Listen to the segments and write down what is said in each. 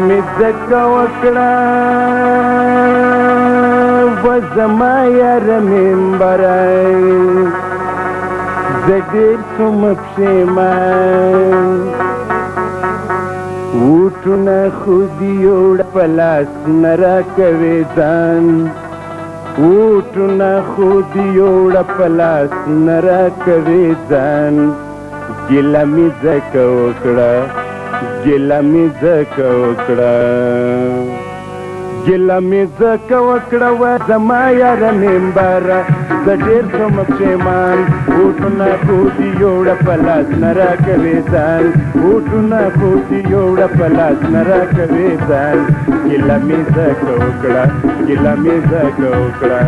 می ځکه وکړه و زما یار ممبرای زه ډېر سوم پښېمان وټونه خو دې یوړه په لاس نه راکوې ځان وټونه خو دې یوړه په لاس نه راکوې ځان ګیله مې ځکه وکړه ګیله مې ځکه وکړه ګیله مې ځکه وکړه و زما یاره ممبره زه ډېر سوم پښېمان وټونه خو دې یوړه په لاس نه راکوې ځان وټونه خو دې یوړه په لاس نه راکوې ځان ګیله مې ځکه وکړه ګیله مې ځکه وکړه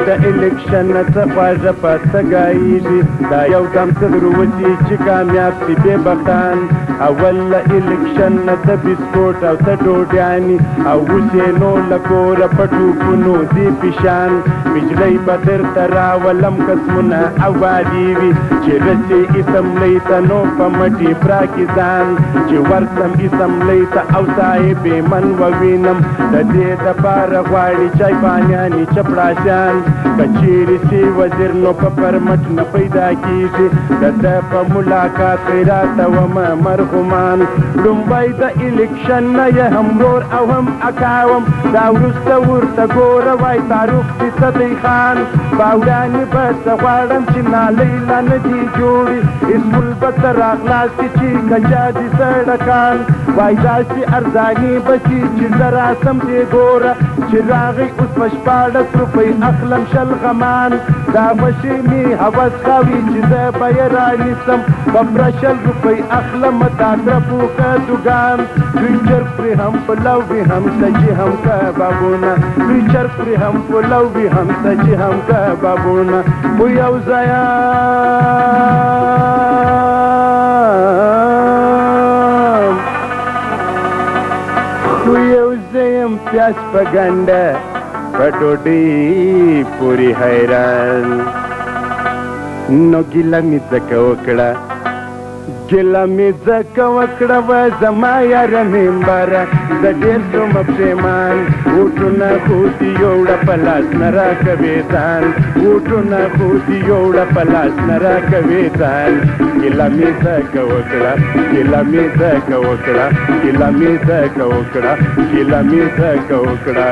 د الیکشن څه خواږه پسته ګایېږي دا یو دم څه دروځي چې کامیاب سي بې بختان اول له الیکشن نه څه بسکوټ او څه ډوډیانې او اوس یې نو له کوره په ټوپونو دي پیشان بجلۍ به درته راولم قسمونه او وعدې وي چې رسې اسمبلۍ ته نو په مټې پراکې ځان چې ورسم اسمبلۍ ته او صاحبې من ووینم د دې دپاره غواړي چایبانیانې چپړاشان کچېرې سي وزیر نو په پرمټ نه پیدا کېږي د ده په ملاقات راته ومه مرحومان لومبی د الیکشن نه یې هم ورور او هم اکاوم دا وروسته ورته ګوره وای تعارف دې صدی خان باورانې به څه غواړم چې نالۍ لا نه دي جوړې اسکول به ته راخلاص کړي چې کچا دي سړکان وای داسې ارزانې به سي چې زه راسم دې ګوره چې راغی اوس په 14 روپۍ اخلم شل غمان دا خوشې مې هوس خاوي چې زه به یې رانیسم په 10 روپۍ اخلم دا درپوکه دوګان دوی چرګ پرې هم پلو وي هم سجي هم کبابونه دوی چرګ پرې هم پلو وي هم سجي هم کبابونه خو یو ځایه خو یو ځایم پیاز په ګنډه په ډوډۍ پورې حیران نو ګیله مې ځکه وکړه ګیله مې ځکه وکړه و زما یاره ممبره زه ډېر سوم پښېمان وټونه خو دې یوړه په لاس نه راکوې ځان وټونه خو دې یوړه په لاس نه راکوې ځان ګیله مې ځکه وکړه ګیله مې ځکه وکړه ګیله مې ځکه وکړه ګیله مې ځکه وکړه